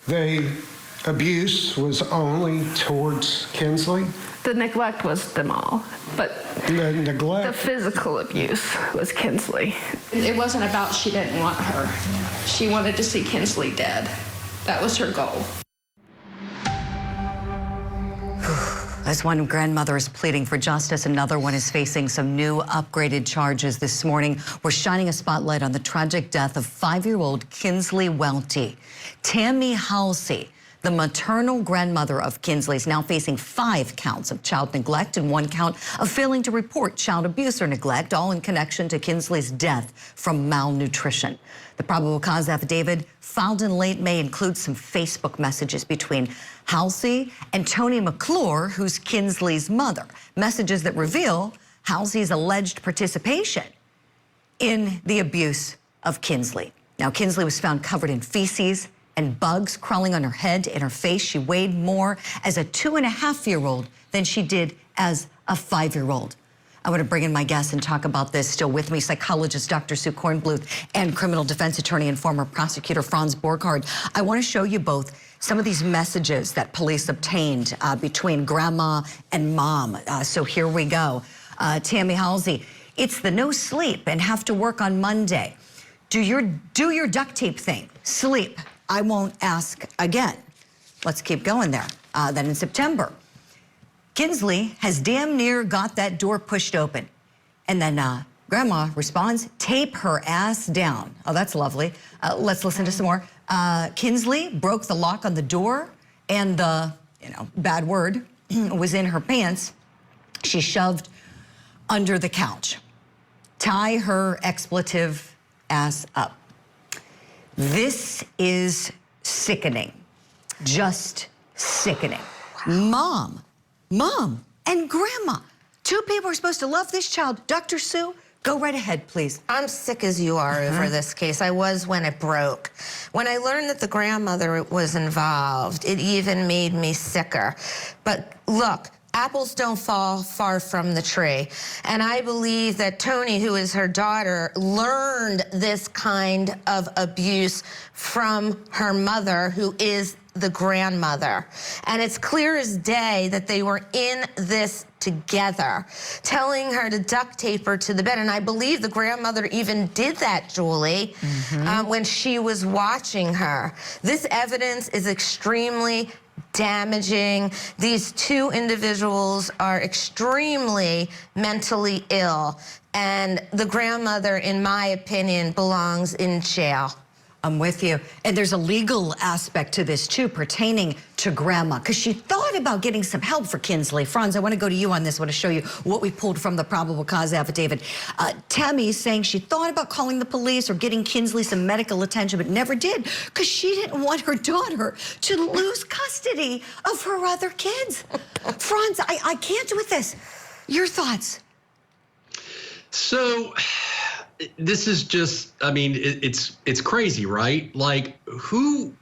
The abuse was only towards Kinsleigh? The neglect was them all, but The neglect? the physical abuse was Kinsleigh. It wasn't about she didn't want her. She wanted to see Kinsleigh dead. That was her goal. As one grandmother is pleading for justice, another one is facing some new upgraded charges this morning. We're shining a spotlight on the tragic death of 5-year-old Kinsleigh Welty. Tammy Halsey, the maternal grandmother of Kinsleigh, is now facing 5 counts of child neglect and 1 count of failing to report child abuse or neglect, all in connection to Kinsleigh's death from malnutrition. The probable cause affidavit filed in late May includes some Facebook messages between Halsey and Toni McClure, who's Kinsleigh's mother. Messages that reveal Halsey's alleged participation in the abuse of Kinsleigh. Now, Kinsleigh was found covered in feces and bugs crawling on her head and her face. She weighed more as a 2.5-year-old than she did as a 5-year-old. I want to bring in my guest and talk about this. Still with me, psychologist Dr. Sue Kornbluth and criminal defense attorney and former prosecutor Franz Borghardt. I want to show you both some of these messages that police obtained between grandma and mom. So here we go. Tammy Halsey, it's the no sleep and have to work on Monday. Do your duct tape thing. Sleep. I won't ask again. Let's keep going there. Then in September, Kinsleigh has damn near got that door pushed open. And then grandma responds, tape her ass down. Oh, that's lovely. Let's listen to some more. Kinsleigh broke the lock on the door and the, bad word, was in her pants. She shoved under the couch. Tie her expletive ass up. This is sickening. Just sickening. Mom and grandma. 2 people are supposed to love this child. Dr. Sue, go right ahead, please. I'm sick as you are over this case. I was when it broke. When I learned that the grandmother was involved, it even made me sicker. But look, apples don't fall far from the tree. And I believe that Toni, who is her daughter, learned this kind of abuse from her mother, who is the grandmother. And it's clear as day that they were in this together, telling her to duct tape her to the bed. And I believe the grandmother even did that, Julie, when she was watching her. This evidence is extremely damaging. These 2 individuals are extremely mentally ill. And the grandmother, in my opinion, belongs in jail. I'm with you. And there's a legal aspect to this, too, pertaining to grandma, because she thought about getting some help for Kinsleigh. Franz, I want to go to you on this. I want to show you what we pulled from the probable cause affidavit. Tammy is saying she thought about calling the police or getting Kinsleigh some medical attention, but never did, because she didn't want her daughter to lose custody of her other kids. Franz, I can't with this. Your thoughts? So this is just, I mean, it's crazy, right? Like, who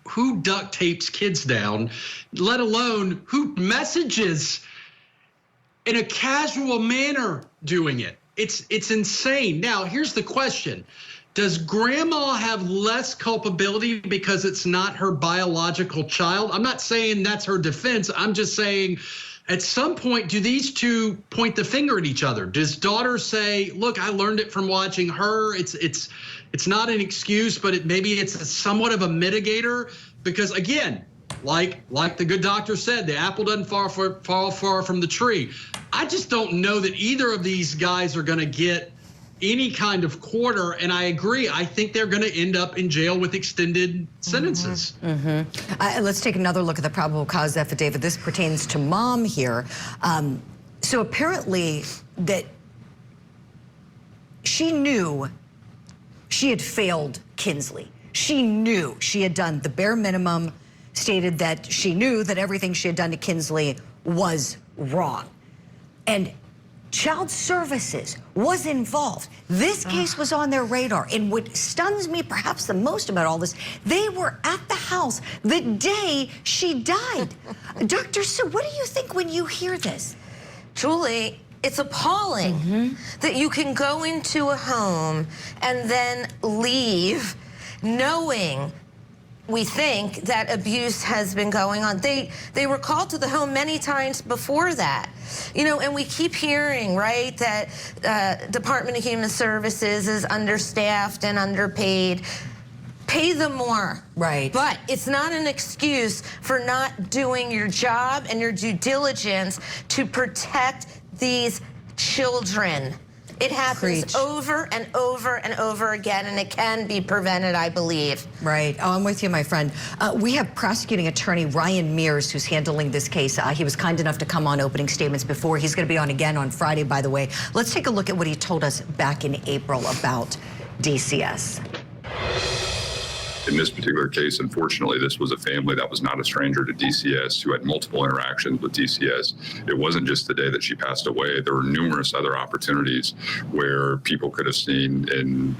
duct tapes kids down, let alone who messages in a casual manner doing it? It's insane. Now, here's the question. Does grandma have less culpability because it's not her biological child? I'm not saying that's her defense. I'm just saying, at some point, do these 2 point the finger at each other? Does daughter say, look, I learned it from watching her. It's not an excuse, but maybe it's somewhat of a mitigator? Because again, like the good doctor said, the apple doesn't fall far from the tree. I just don't know that either of these guys are going to get any kind of quarter, and I agree. I think they're going to end up in jail with extended sentences. Let's take another look at the probable cause affidavit. This pertains to mom here. So apparently that she knew she had failed Kinsleigh. She knew she had done the bare minimum, stated that she knew that everything she had done to Kinsleigh was wrong. And Child Services was involved. This case was on their radar. And what stuns me perhaps the most about all this, they were at the house the day she died. Dr. Sue, what do you think when you hear this? Julie, it's appalling that you can go into a home and then leave knowing we think that abuse has been going on. They were called to the home many times before that. You know, and we keep hearing, right, that Department of Human Services is understaffed and underpaid. Pay them more. Right. But it's not an excuse for not doing your job and your due diligence to protect these children. It happens Preach. over and over and over again, and it can be prevented, I believe. Right. Oh, I'm with you, my friend. We have prosecuting attorney Ryan Mears, who's handling this case. He was kind enough to come on opening statements before. He's going to be on again on Friday, by the way. Let's take a look at what he told us back in April about DCS. In this particular case, unfortunately, this was a family that was not a stranger to DCS, who had multiple interactions with DCS. It wasn't just the day that she passed away. There were numerous other opportunities where people could have seen and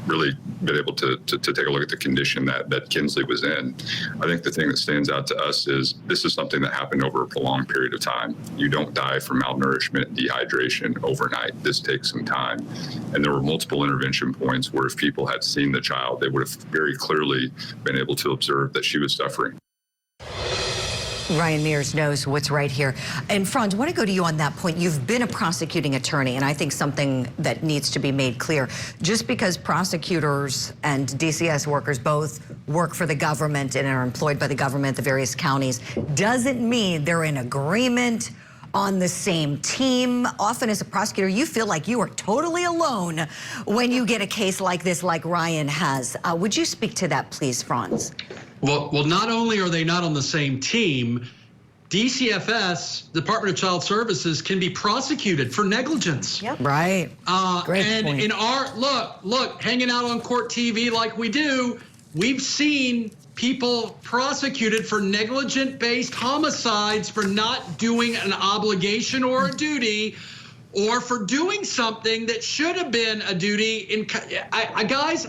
really been able to take a look at the condition that Kinsleigh was in. I think the thing that stands out to us is this is something that happened over a prolonged period of time. You don't die from malnourishment and dehydration overnight. This takes some time. And there were multiple intervention points where if people had seen the child, they would have very clearly been able to observe that she was suffering. Ryan Mears knows what's right here. And Franz, I want to go to you on that point. You've been a prosecuting attorney, and I think something that needs to be made clear. Just because prosecutors and DCS workers both work for the government and are employed by the government, the various counties, doesn't mean they're in agreement, on the same team. Often as a prosecutor, you feel like you are totally alone when you get a case like this, like Ryan has. Would you speak to that, please, Franz? Well, not only are they not on the same team, DCFS, Department of Child Services, can be prosecuted for negligence. Yep. Right. Great and point. in our look, hanging out on court TV like we do, we've seen people prosecuted for negligent-based homicides for not doing an obligation or a duty, or for doing something that should have been a duty. Guys,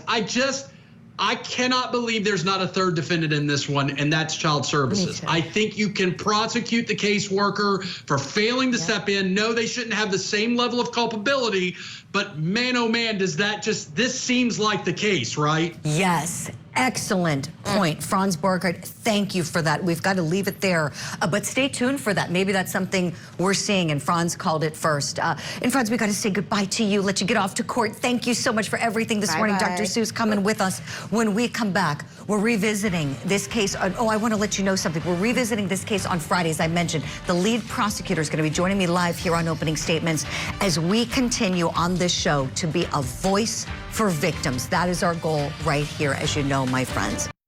I cannot believe there's not a third defendant in this one, and that's Child Services. I think you can prosecute the caseworker for failing to step in. No, they shouldn't have the same level of culpability, but man, oh man, this seems like the case, right? Yes. Excellent point. Franz Burkhardt, thank you for that. We've got to leave it there, but stay tuned for that. Maybe that's something we're seeing, and Franz called it first. And Franz, we got to say goodbye to you, let you get off to court. Thank you so much for everything this morning. Dr. Seuss coming with us. When we come back, we're revisiting this case. Oh, I want to let you know something. We're revisiting this case on Friday, as I mentioned. The lead prosecutor is going to be joining me live here on Opening Statements as we continue on this show to be a voice for victims. That is our goal right here, as you know, my friends.